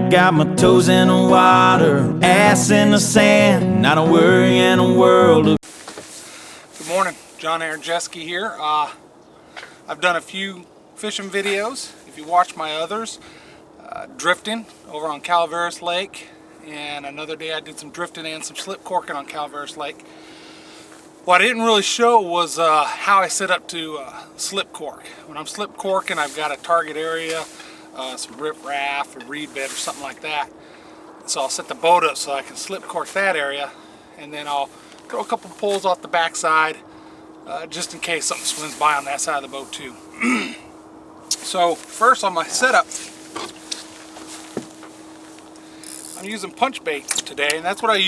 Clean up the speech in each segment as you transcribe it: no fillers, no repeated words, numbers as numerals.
got my toes in the water, ass in the sand, not a worry in a world of... Good morning, John Aaron Jeske here. I've done a few fishing videos. If you watch my others, drifting over on Calaveras Lake, and another day I did some drifting and some slip corking on Calaveras Lake. What I didn't really show was how I set up to slip cork. When I'm slip corking, I've got a target area, some riprap or reed bed or something like that. So I'll set the boat up so I can slip cork that area, and then I'll throw a couple poles off the backside just in case something swims by on that side of the boat too. So first on my setup, I'm using punch bait today, and that's what I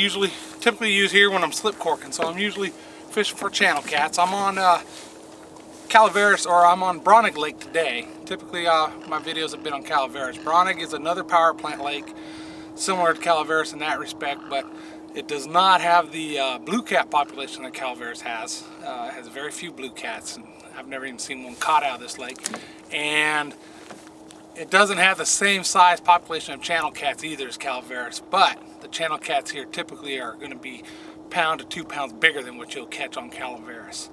typically use here when I'm slip corking. So I'm usually fishing for channel cats. I'm on Calaveras, or I'm on Bronig Lake today. Typically my videos have been on Calaveras. Bronig is another power plant lake, similar to Calaveras in that respect, but it does not have the blue cat population that Calaveras has. It has very few blue cats, and I've never even seen one caught out of this lake. And it doesn't have the same size population of channel cats either as Calaveras, but the channel cats here typically are going to be pound to 2 pounds bigger than what you'll catch on Calaveras.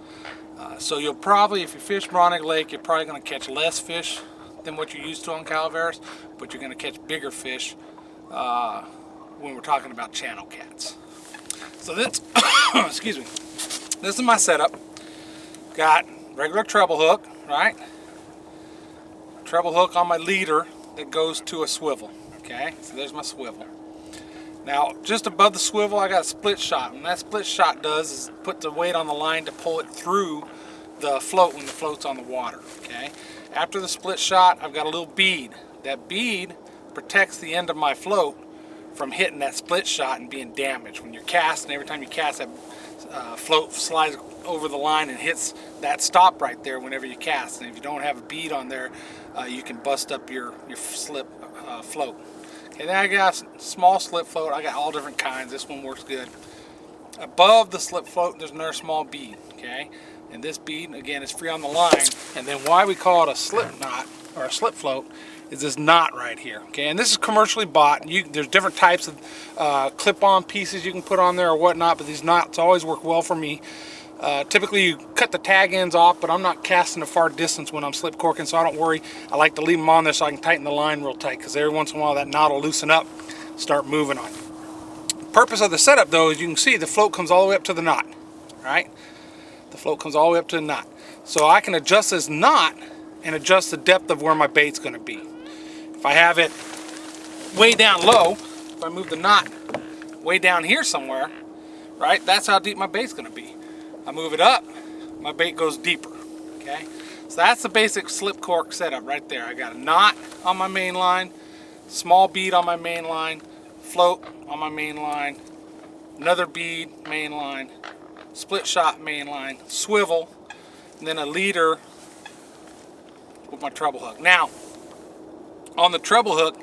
So you'll probably, if you fish Bronig Lake, you're probably going to catch less fish than what you're used to on Calaveras, but you're going to catch bigger fish when we're talking about channel cats. So that's, excuse me, this is my setup. Got regular treble hook, right? Treble hook on my leader that goes to a swivel. Okay, so there's my swivel. Now, just above the swivel, I got a split shot. And that split shot does is put the weight on the line to pull it through the float when the float's on the water. Okay. After the split shot, I've got a little bead. That bead protects the end of my float from hitting that split shot and being damaged. When you're casting, every time you cast, that float slides over the line and hits that stop right there whenever you cast. And if you don't have a bead on there, you can bust up your slip float. Okay, then I got a small slip float. I got all different kinds. This one works good. Above the slip float, there's another small bead. Okay, and this bead again is free on the line. And then why we call it a slip knot or a slip float is this knot right here. Okay, and this is commercially bought. There's different types of clip-on pieces you can put on there or whatnot, but these knots always work well for me. Typically you cut the tag ends off, but I'm not casting a far distance when I'm slip corking, so I don't worry. I like to leave them on there so I can tighten the line real tight, because every once in a while that knot will loosen up, start moving on. The purpose of the setup though is you can see the float comes all the way up to the knot, right? The float comes all the way up to the knot. So I can adjust this knot and adjust the depth of where my bait's going to be. If I have it way down low, if I move the knot way down here somewhere, right, that's how deep my bait's going to be. I move it up, my bait goes deeper. Okay, so that's the basic slip cork setup right there. I got a knot on my main line, small bead on my main line, float on my main line, another bead main line, split shot main line, swivel, and then a leader with my treble hook. Now, on the treble hook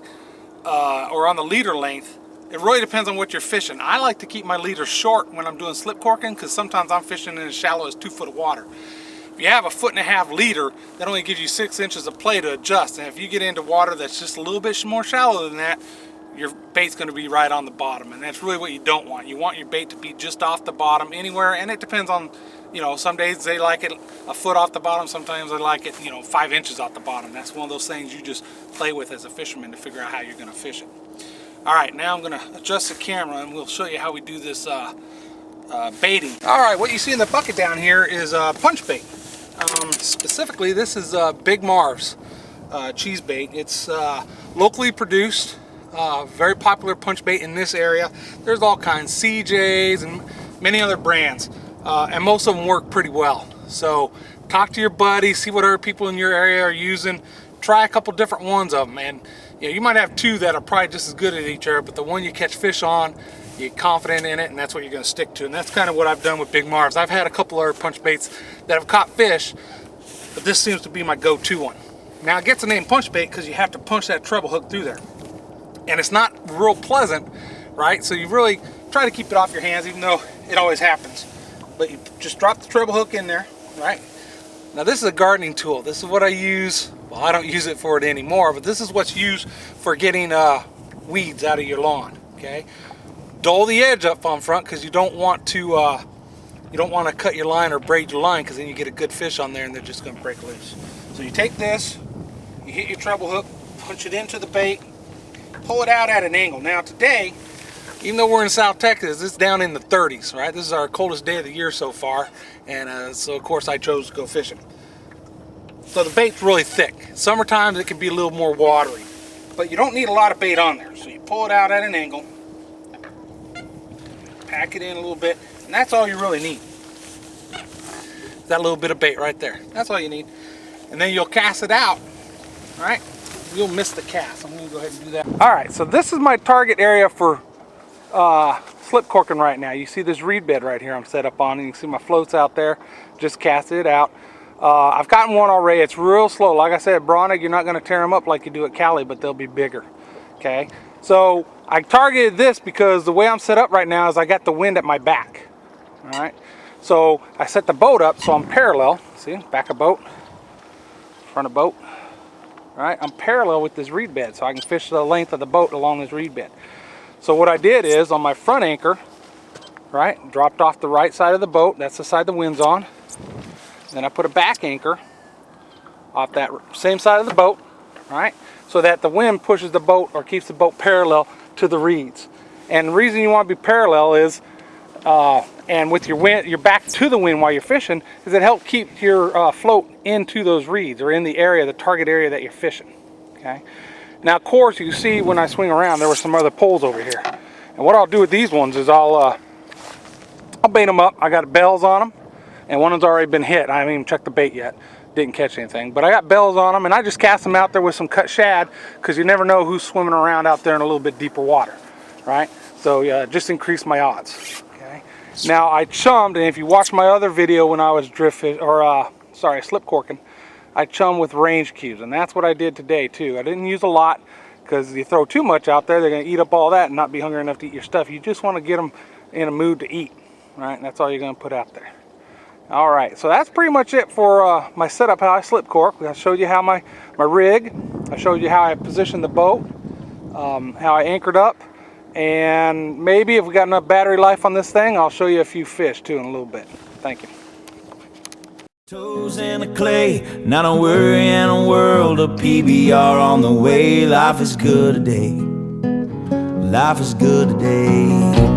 or on the leader length, it really depends on what you're fishing. I like to keep my leader short when I'm doing slip corking, because sometimes I'm fishing in as shallow as 2 foot of water. If you have a 1.5 foot leader, that only gives you 6 inches of play to adjust. And if you get into water that's just a little bit more shallow than that, your bait's going to be right on the bottom. And that's really what you don't want. You want your bait to be just off the bottom anywhere. And it depends on, you know, some days they like it a foot off the bottom. Sometimes they like it, 5 inches off the bottom. That's one of those things you just play with as a fisherman to figure out how you're going to fish it. Alright, now I'm going to adjust the camera and we'll show you how we do this baiting. Alright, what you see in the bucket down here is punch bait. Specifically, this is Big Marv's cheese bait. It's locally produced, very popular punch bait in this area. There's all kinds, CJ's and many other brands, and most of them work pretty well. So talk to your buddies, see what other people in your area are using. Try a couple different ones of them, and you might have 2 that are probably just as good at each other, but the one you catch fish on, you're confident in it, and that's what you're going to stick to. And that's kind of what I've done with Big Marv's. I've had a couple other punch baits that have caught fish, but this seems to be my go-to one. Now it gets the name punch bait because you have to punch that treble hook through there, and it's not real pleasant, right? So you really try to keep it off your hands, even though it always happens. But you just drop the treble hook in there, right? Now this is a gardening tool. This is what I use. Well, I don't use it for it anymore, but this is what's used for getting weeds out of your lawn. Okay, dull the edge up on front because you don't want to cut your line or braid your line, because then you get a good fish on there and they're just going to break loose. So you take this, you hit your treble hook, punch it into the bait, pull it out at an angle. Now today, even though we're in South Texas, it's down in the 30s, right? This is our coldest day of the year so far, and so of course I chose to go fishing. So the bait's really thick. Summertime it can be a little more watery, but you don't need a lot of bait on there. So you pull it out at an angle, pack it in a little bit, and that's all you really need. That little bit of bait right there. That's all you need. And then you'll cast it out, all right? You'll miss the cast. I'm gonna go ahead and do that. All right, so this is my target area for slip corking right now. You see this reed bed right here I'm set up on, and you can see my floats out there. Just casted it out. I've gotten one already. It's real slow. Like I said, Bronig, you're not going to tear them up like you do at Cali, but they'll be bigger. Okay, so I targeted this because the way I'm set up right now is I got the wind at my back. All right, so I set the boat up so I'm parallel. See, back of boat, front of boat. All right, I'm parallel with this reed bed, so I can fish the length of the boat along this reed bed. So what I did is on my front anchor, right, dropped off the right side of the boat. That's the side the wind's on. Then I put a back anchor off that same side of the boat, right, so that the wind pushes the boat or keeps the boat parallel to the reeds. And the reason you want to be parallel is, and with your back to the wind while you're fishing, is it helps keep your float into those reeds or in the area, the target area that you're fishing. Okay. Now, of course, you see when I swing around, there were some other poles over here. And what I'll do with these ones is I'll bait them up. I got bells on them. And one of them's already been hit. I haven't even checked the bait yet. Didn't catch anything. But I got bells on them, and I just cast them out there with some cut shad, because you never know who's swimming around out there in a little bit deeper water, right? So just increase my odds. Okay. Now I chummed, and if you watch my other video when I was slip corking, I chummed with range cubes, and that's what I did today too. I didn't use a lot, because if you throw too much out there, they're going to eat up all that and not be hungry enough to eat your stuff. You just want to get them in a mood to eat, right? And that's all you're going to put out there. All right, so that's pretty much it for my setup, how I slip cork. I showed you how my rig, I showed you how I positioned the boat, how I anchored up, and maybe if we got enough battery life on this thing, I'll show you a few fish too in a little bit. Thank you. Toes in the clay, not a worry in a world of PBR on the way. Life is good today. Life is good today.